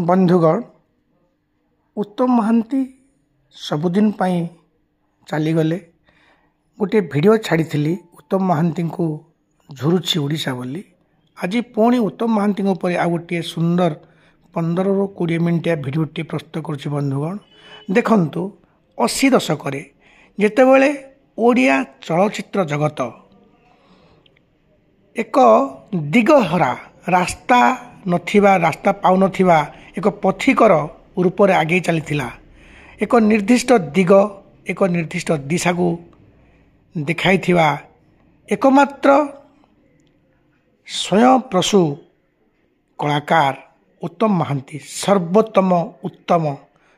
बंधुगण उत्तम महांती सबुदिन चलीगले गोटे वीडियो छाड़ी उत्तम महांती को झुरुची ओडिशा बोली आज पुणी उत्तम महांती आ गोटे सुंदर 15 ରୁ 20 मिनिटिया भिडियोटी प्रस्तुत करुच्ची। बंधुगण देखंतु 80 दशक जेतेबेले ओडिया चलचित्र जगत एक दिगहरा रास्ता नथिबा रास्ता पाउ नथिबा एक पथिकर रूप में आगे चली एक निर्दिष्ट दिग एक निर्दिष्ट दिशा को देखाई एकमात्र स्वयं प्रसू कलाकार उत्तम महांती सर्वोत्तम उत्तम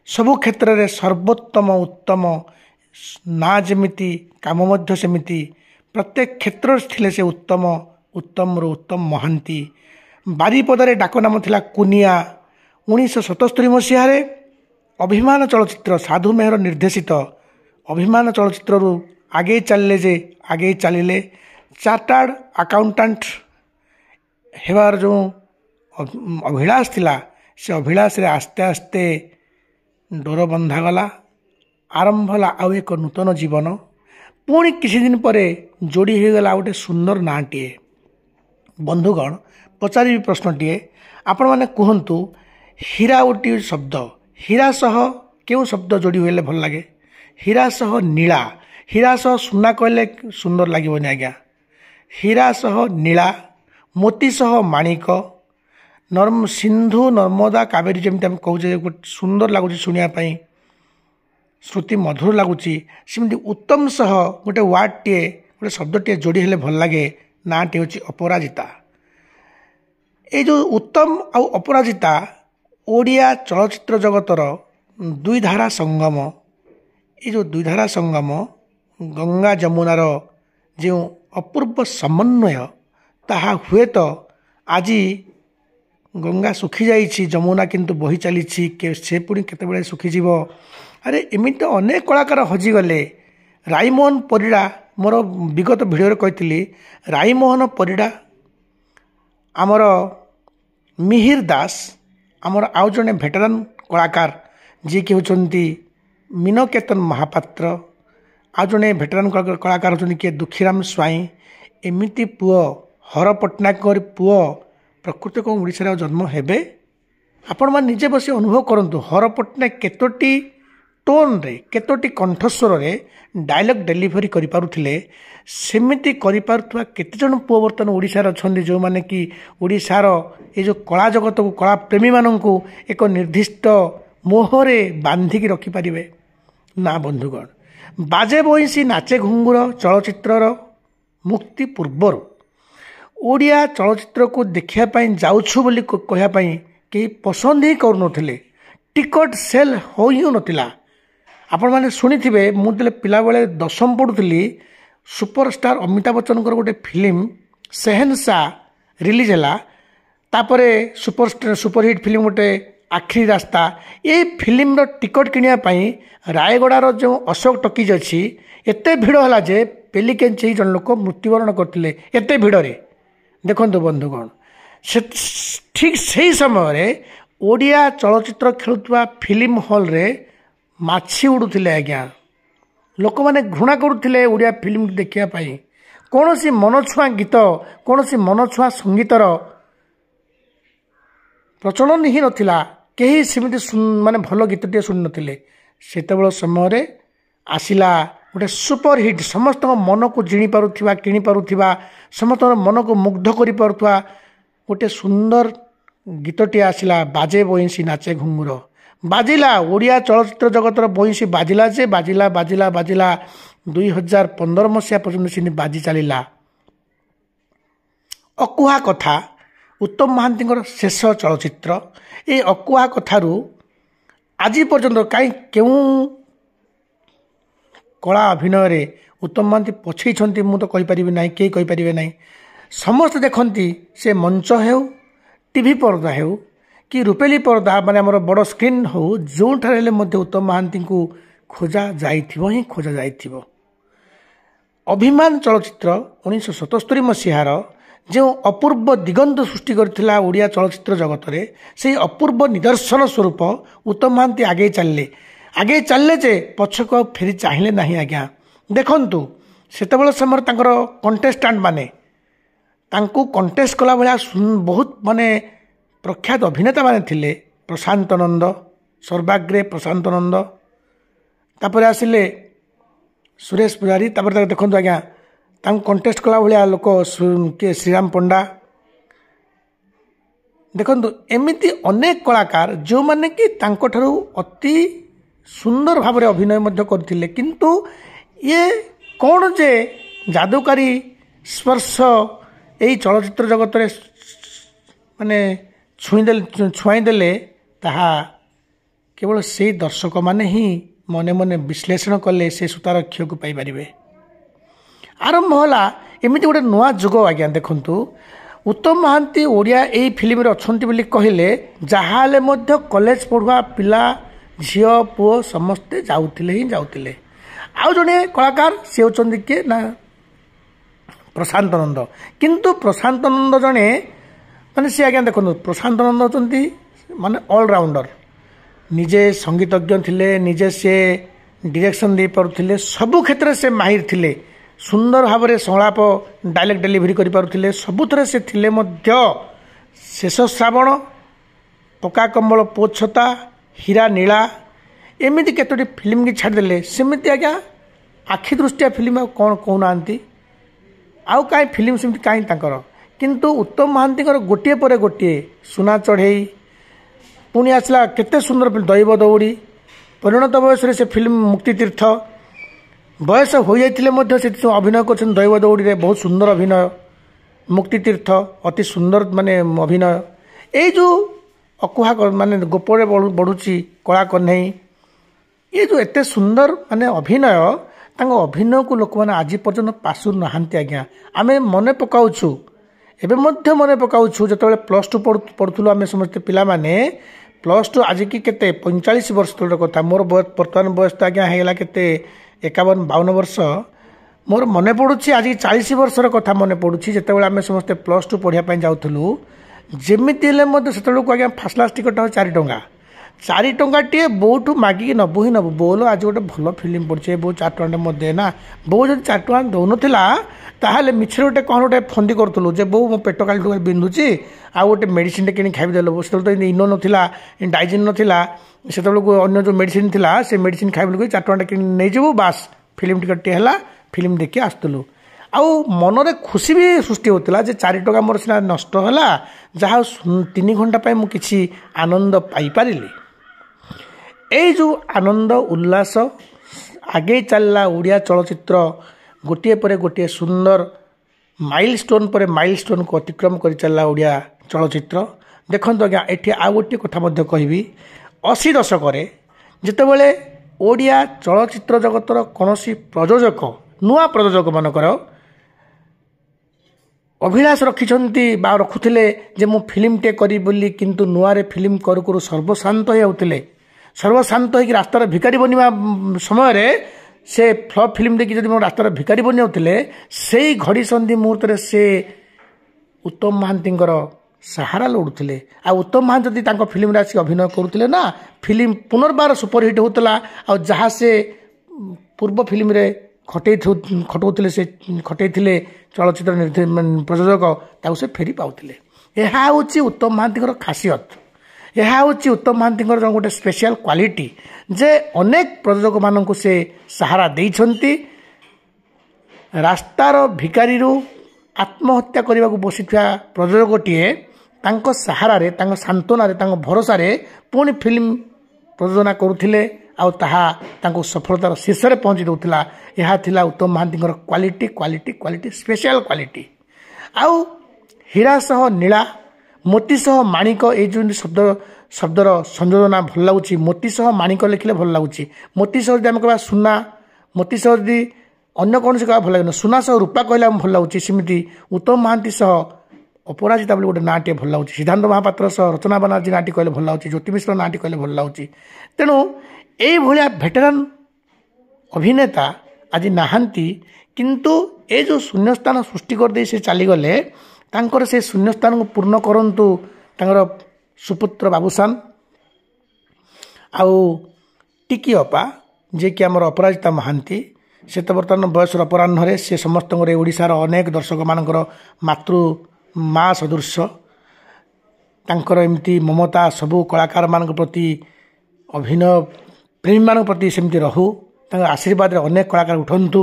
सबु क्षेत्र में सर्वोत्तम उत्तम ना जमिति काम मध्य सेमिति प्रत्येक क्षेत्र थिले से उत्तम उत्तम रु उत्तम महांती बारीपदारे डाक नाम थिला कुनिया 1977 मसीह अभिमान चलचित्र साधु मेहर निर्देशित अभिमान चलचित्र रु आगे चलिले चार्टार्ड अकाउंटेंट हेबार जो अभिलाष थिला से अभिलाष रे आस्ते आस्ते डोर बंधागला आरंभ होला आउ एक नूतन जीवन पुणी किसी दिन पर जोड़ी हो गला गोटे सुंदर नाटीए। बंधुगण पचारि प्रश्नटीए आपण मैंने कहतु हीरा गोटे शब्द हीरा सह क्यों शब्द जोड़ी हुए भल लगे हीरा सह नीला हीरा सह सुना कहले सुंदर लगे आज्ञा हीरा सह नीला मोती सह माणिक सिंधु नर्मदा कावेरी जमी आम कहे सुंदर लगुच शुणापी श्रुति मधुर लगुच सेमती उत्तम सह गोटे वार्ड टे गोटे शब्द टे जोड़ी हेले भल लगे नाटी हूँ अपराजिता। ये जो उत्तम आउ अपराजिता ओडिया चलचित्र जगतर दुई धारा संगम ये जो दुई धारा संगम गंगा जमुनार जो अपूर्व समन्वय ताहा हुए तो आज गंगा सुखी जाइछि जमुना किंतु बही चली से पुणी केतेबेले सुखीजीव अरे एमती अनेक कलाकार हजिगले राईमोहन परिड़ा मोर विगत भिडियो कही राईमोहन परिड़ा आमर मिहिर दास आमर आउ जड़े भेटेरान कलाकार जी कि होचंती मीनकेतन महापात्र आउ जड़े भेटेरान कलाकार होचंती किए दुखीराम स्वाई एमिति पुओ हर पट्टनायक पुओ प्रकृति को ओडिशा जन्म हेबे आपण मान निजे बसी अनुभव करंतु हर पट्टनायक केतोटी टोन रे केतोटी कंठस्वर रे डायलॉग डेलीवरी करि पारुथिले सेमिति करि पारुथवा केते जन पुओ बर्तन ओडिशा अछंदी जो माने कि ओडिशार ये जो कला जगत को कला प्रेमी माननकु एक निर्दिष्ट मोहरे बांधिकी रखि पारिबे ना। बंधुगण बाजे बइसी नाचे घुंगुर चलचित्रर मुक्ति पूर्वर ओडिया चलचित्र को देखापी जाऊँ बोली कहवाई कहीं पसंद ही करुनथिले टिकट सेल हो ही नथिला। आपण मैंने शुणी थे मुझे पिला बेले दशम पढ़ुली सुपरस्टार अमिताभ बच्चन गोटे फिल्म शहनशाह रिलीज है तापरे सुपरहिट फिल्म गोटे आखिरी रास्ता ये फिल्म टिकट किणापी रायगड़ार जो अशोक टकीज अच्छी एत भिड़ है जे पेलिकेंची जन लोक मृत्युवरण करते एत भिड़े देखो बंधुगण से ठीक से ही समय ओडिया चलचित्र खेलुवा फिल्म हॉल रे माछी उड़ुले आज्ञा लोक मैंने घृणा करुले ओडिया फिल्म देखापी कौन सी मनछुआ गीत कौन सी मनछुआ संगीतर प्रचलन ही नथिला कहीं सेमती माने भल गीतटे शुणी नथिले सेतेबेल समय आसिला गोटे सुपरहिट समस्त मन को जिणी पारुथिबा किणी पारुथिबा समस्त मन को मुग्ध करि पारुथिबा गोटे सुंदर गीतटी आसिला बाजे बइंसी नाचे घुंगुर बाजिला ओडिया चलचित्र जगतर बइंसी बाजिला जे बाजिला बाजिला बाजिला 2015 मसीहा पर्यंत से बाजी चलिला। अकुहा कथा उत्तम महांती शेष चलचित्र ये अकुहा कथारू आज पर्यंत कहीं क्यों कला अभिनय उत्तम महांती पछई मु तो कहीपर ना कई कहीपर ना समस्त देखती से मंच हो टीवी पर्दा हो कि रूपेली पर्दा माने आमर बड़ स्क्रीन हो जो उत्तम महांती को खोजा जाइथिबो ही खोजा जाइथिबो। अभिमान चलचित्र 1977 मसीहार जो अपूर्व दिगंत सृष्टि करथिला ओडिया चलचित्र जगत रे से अपूर्व निदर्शन स्वरूप उत्तम महांती आगे चलले जे पछक फेरी चाहिए नहीं आज्ञा देखंतु सेतेबेले समय तांकर कंटेस्टांट माने तांको कंटेस्ट कला भलिया बहुत माने प्रख्यात अभिनेता माने थिले प्रशांत नंद सर्वाग्रे प्रशांत नंद तापर आसिले सुरेश पुजारी तापर देखंतु आज्ञा कंटेस्ट कला भाया लोक किए श्रीराम पंडा देखु एमती अनेक कलाकार जो मैंने कि अति सुंदर भाव में अभिनय करते किंतु ये कौन जे जादुकारी स्पर्श यही चलचित्र जगत में माने छुईदेले ताहा केवल से दर्शक माने ही मने मने विश्लेषण कले से सूतार क्षय को पाइपर आरंभ होला एमती गोटे नुआ जुग आज्ञा देखंतु उत्तम महांती ओडिया यही फिल्म अच्छा बोली कहले जहाँ कॉलेज पढ़ुआ पिला झील पुओ समस्ते जाऊले ही जाऊले आउ जड़े कलाकार सी होती किए ना प्रशांत नंद किंतु प्रशांत नंद जड़े माने सी आज्ञा देखो प्रशांत नंद होती माने ऑलराउंडर निजे संगीतज्ञ थिले निजे से डायरेक्शन दे पारुथिले सबु क्षेत्र से माहिर थिले सुंदर भाव में संलाप डायलॉग डेलीवरी करें सबुथ से थिले मध्य शेष श्रावण पक्का कम्बल पोछता हीरा नीला एमती केतोटी फिल्म की छाड़देले सेमती आज्ञा आखि दृष्टिया फिल्म कौन कहना आउ कहीं फिल्म सेमती कहीं किंतु उत्तम महांती गोटे पर गोटे सुना चढ़ई पुणी आसला केते सुंदर दैव दौड़ी परिणत बयस से फिल्म मुक्ति तीर्थ बयस हो जाते से अभिनय कर दैव दौड़ी बहुत सुंदर अभिनय मुक्ति तीर्थ अति सुंदर माने अभिनय ये जो अकुहा माने गोपरे बढ़ुची कला कन्हई ये जो एते सुंदर माने अभिनय अभिनय को लोक मैंने आज पर्यटन पासु नहांती आज्ञा आम मन पकाउछु एबे मध्य मन पकाउछु जो प्लस टू पढ़ुलु आम समस्त पिला माने प्लस टू आज की केते 45 वर्ष तौर कथा मोर बर्तमान बयस तो आज्ञा है केते 51-52 वर्ष मोर मन पड़ुछि आज 40 वर्षर कथा मन पड़ुछि जेतेबेले आम समस्ते प्लस टू पढ़ाई जाऊलु जमीती से आज्ञा फास्ट क्लास टिकट हो 4 टंका 4 टंका टे बोठू मागिक नबू ही नबू बोलो आज गोटे भल फिल्म पड़े बो 4 टंका मत देना बो जो 4 टंका दौन ताहले मिछरे गोटे कौन गोटे फंदी करूँ जे बो मो पेट काली बिंधुची आ गोटे मेडिसिन किणी खाइदेल से तो इनो नाला डाइजिन नाला से अन्न जो मेडिसिन था से मेडिसिन खाइबे 4 टंका कि नहीं जाबू बास फिल्म टिकट टे फिल्म देखी आसलु आउ मनरे खुशी भी सृष्टि होता जे 4 टंका मोर सीना नष्ट है जहाँ 3 घंटा मु किछि आनंद पाइपारि यही जो आनंद उल्लास आगे चलला ओडिया चलचित्र गोटे पर गोटे सुंदर माइलस्टोन पर माइलस्टोन को अतिक्रम कर चलला ओडिया चलचित्र देखो आज्ञा ये आ गोटे कथा कहबी 80 दशक जितेबाला ओडिया चलचित्र जगतर कौन प्रयोजक नुआ प्रयोजक मानकर अभिलाष रखिंट रखुले जे मु फिल्म टे करी बोली किंतु नुआरे फिल्म करू करू सर्वशांत होते सर्वशांत हो रास्तार भिकारी बनवा समय से फ्लॉप फिल्म देखी जब रास्तार भिकारी बन जाते से घड़ी संधि मुहूर्त से उत्तम महांती सहारा लोड़ुले आ उत्तम महांती जदि फिल्म आसिक अभिनय करुले ना फिल्म पुनर्बार सुपरहिट होता आ जहाँ से पूर्व फिल्म रे खटौले से खटई चलचित्र प्रयोजक से फेरी पाउले यह हूँ उत्तम महांती खासियत यह हूँ उत्तम महांती जो गोटे स्पेशल क्वालिटी जे अनेक प्रयोजक मानक से सहारा देइछंती रास्तार भिकारी आत्महत्या करने को बसी प्रयोजकटीए सहारा सांत्वना भरोसा पुणी फिल्म प्रयोजना करुले आउ सफलतार शीर्ष में पहुँची दूसरा यह थिला Uttam Mohanty quality quality quality special quality आउ हीरा सह नीला मोती सह माणिक ये जो शब्दर संयोजना भल लगुच मोती सह माणिक लिखिले भल लगुच मोती सह जब कह सुना मोती सह जदि अन्य कौन से कह भल लगे सुना सह रूपा कहले भल लगुच सेमती उत्तम महांती सह अपराजिता बोली गोटे नाटे भल लगुच सिद्धांत महापात्र सह रचना बनर्जी नाटी कहले भल लगुच ज्योति मिश्र नाटी कहले भल लगुच तेणु यही भाया भेटेरान अभिनेता आज नहांती किंतु ये जो शून्यस्थान सृष्टि कर दे से चलीगले ତାଙ୍କର ସେ ଶୂନ୍ୟସ୍ଥାନକୁ ପୂର୍ଣ୍ଣ କରନ୍ତୁ ତାଙ୍କର ସୁପୁତ୍ର ବାବୁସାନ ଆଉ ଟିକି ଅପା ଯିଏକି ଆମର ଅପରାଜିତା ମହାନ୍ତି। ସେ ତ ବର୍ତ୍ତମାନ ବୟସର ଅପରାହ୍ନରେ ସେ ସମସ୍ତଙ୍କର ଓଡ଼ିଶାର ଅନେକ ଦର୍ଶକମାନଙ୍କର ମାତୃ ମା ସଦୃଶ। ତାଙ୍କର ଏମିତି ମମତା ସବୁ କଳାକାରମାନଙ୍କ ପ୍ରତି ଅଭିନୟ ପ୍ରେମୀମାନଙ୍କ ପ୍ରତି ସେମିତି ରହୁ। ତାଙ୍କର ଆଶୀର୍ବାଦରେ ଅନେକ କଳାକାର ଉଠନ୍ତୁ।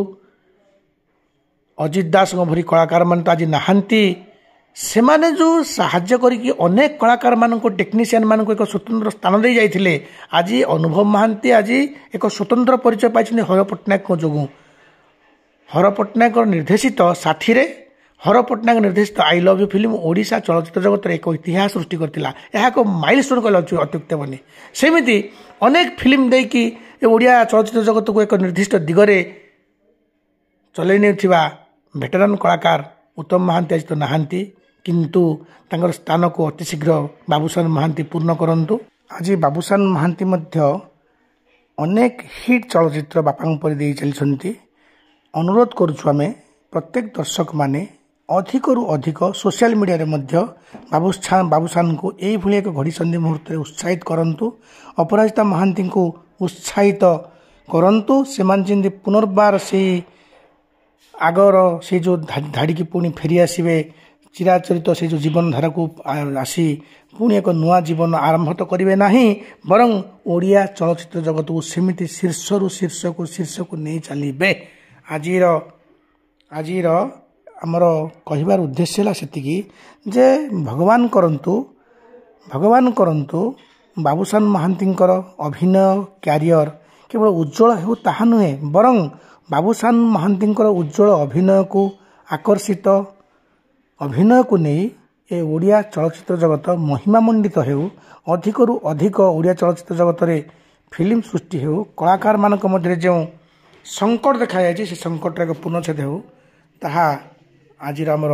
ଅଜିତ ଦାସଙ୍କ ଭଳି କଳାକାରମାନେ ତ ଆଜି ନାହାନ୍ତି। ସେମାନେ ଯେଉଁ ସାହାଯ୍ୟ କରିକି ଅନେକ କଳାକାରମାନଙ୍କୁ ଟେକ୍ନିସିଆନମାନଙ୍କୁ ଏକ ସ୍ୱତନ୍ତ୍ର ସ୍ଥାନ ଦେଇ ଯାଇଥିଲେ। ଆଜି ଅନୁଭବ ମହାନ୍ତି ଆଜି ଏକ ସ୍ୱତନ୍ତ୍ର ପରିଚୟ ପାଇଛନ୍ତି ହର ପଟ୍ଟନାୟକଙ୍କ ଯୋଗୁଁ। ହର ପଟ୍ଟନାୟକଙ୍କ ନିର୍ଦ୍ଦେଶିତ ସାଥିରେ ହର ପଟ୍ଟନାୟକ ନିର୍ଦ୍ଦେଶିତ I love you film Odisha ଚଳଚ୍ଚିତ୍ର ଜଗତରେ ଏକ ଇତିହାସ ସୃଷ୍ଟି କରିଥିଲା। ଏହା ଏକ ମାଇଲଷ୍ଟୋନ୍ କହିଲେ ଅତ୍ୟୁକ୍ତି ହେବନି। ସେମିତି ଅନେକ ଫିଲ୍ମ ଦେଇକି ଏ ଓଡ଼ିଆ ଚଳଚ୍ଚିତ୍ର ଜଗତକୁ ଏକ ନିର୍ଦ୍ଦିଷ୍ଟ ଦିଗରେ ଚଲେଇ ନେଉଥିବା ଭେଟରାନ୍ କଳାକାର ଉତ୍ତମ ମହାନ୍ତି ଆଜି ତ ନାହାନ୍ତି, କିନ୍ତୁ ତାଙ୍କର ସ୍ଥାନକୁ ଅତି ଶୀଘ୍ର ବାବୁସାନ ମହାନ୍ତି ପୂର୍ଣ୍ଣ କରନ୍ତୁ। ଆଜି ବାବୁସାନ ମହାନ୍ତି ମଧ୍ୟ ଅନେକ ହିଟ୍ ଚଳଚ୍ଚିତ୍ର ବାପାଙ୍କ ପରି ଦେଇ ଚାଲିଛନ୍ତି। ଅନୁରୋଧ କରୁଛୁ ଆମେ ପ୍ରତ୍ୟେକ ଦର୍ଶକମାନେ ଅଧିକରୁ ଅଧିକ ସୋସିଆଲ ମିଡ଼ିଆରେ ମଧ୍ୟ ବାବୁସାନଙ୍କୁ ଏଇଭଳି ଏକ ଘଡ଼ିସନ୍ଧି ମୁହୂର୍ତ୍ତରେ ଉତ୍ସାହିତ କରନ୍ତୁ। ଅପରାଜିତା ମହାନ୍ତିଙ୍କୁ ଉତ୍ସାହିତ କରନ୍ତୁ। ସେମାନେ ଯେମିତି ପୁନର୍ବାର ସେଇ ଆଗର ସେ ଯେଉଁ ଧାଡ଼ିକି ପୁଣି ଫେରିଆସିବେ, ଚିରାଚରିତ ସେ ଯେଉଁ ଜୀବନଧାରାକୁ ଆସି ପୁଣି ଏକ ନୂଆ ଜୀବନ ଆରମ୍ଭ ତ କରିବେ ନାହିଁ, ବରଂ ଓଡ଼ିଆ ଚଳଚ୍ଚିତ୍ର ଜଗତକୁ ସେମିତି ଶୀର୍ଷରୁ ଶୀର୍ଷକୁ ନେଇ ଚାଲିବେ। ଆଜିର ଆମର କହିବାର ଉଦ୍ଦେଶ୍ୟ ହେଲା ସେତିକି ଯେ ଭଗବାନ କରନ୍ତୁ ବାବୁସାନ ମହାନ୍ତିଙ୍କର ଅଭିନୟ କ୍ୟାରିୟର କେବଳ ଉଜ୍ଜଳ ହେଉ ତାହା ନୁହେଁ, ବରଂ ବାବୁସାନ ମହାନ୍ତିଙ୍କର ଉଜ୍ଜଳ ଅଭିନୟକୁ ଆକର୍ଷିତ ଅଭିନୟକୁ ନେଇ ଏ ଓଡ଼ିଆ ଚଳଚ୍ଚିତ୍ର ଜଗତ ମହିମାମଣ୍ଡିତ ହେଉ। ଅଧିକରୁ ଅଧିକ ଓଡ଼ିଆ ଚଳଚ୍ଚିତ୍ର ଜଗତରେ ଫିଲ୍ମ ସୃଷ୍ଟି ହେଉ। କଳାକାରମାନଙ୍କ ମଧ୍ୟରେ ଯେଉଁ ସଙ୍କଟ ଦେଖାଯାଇଛି ସେ ସଙ୍କଟର ଏକ ପୂର୍ଣ୍ଣଚ୍ଛେଦ ହେଉ, ତାହା ଆଜିର ଆମର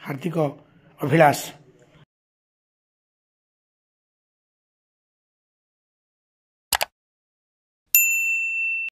ହାର୍ଦ୍ଦିକ ଅଭିଳାଷ।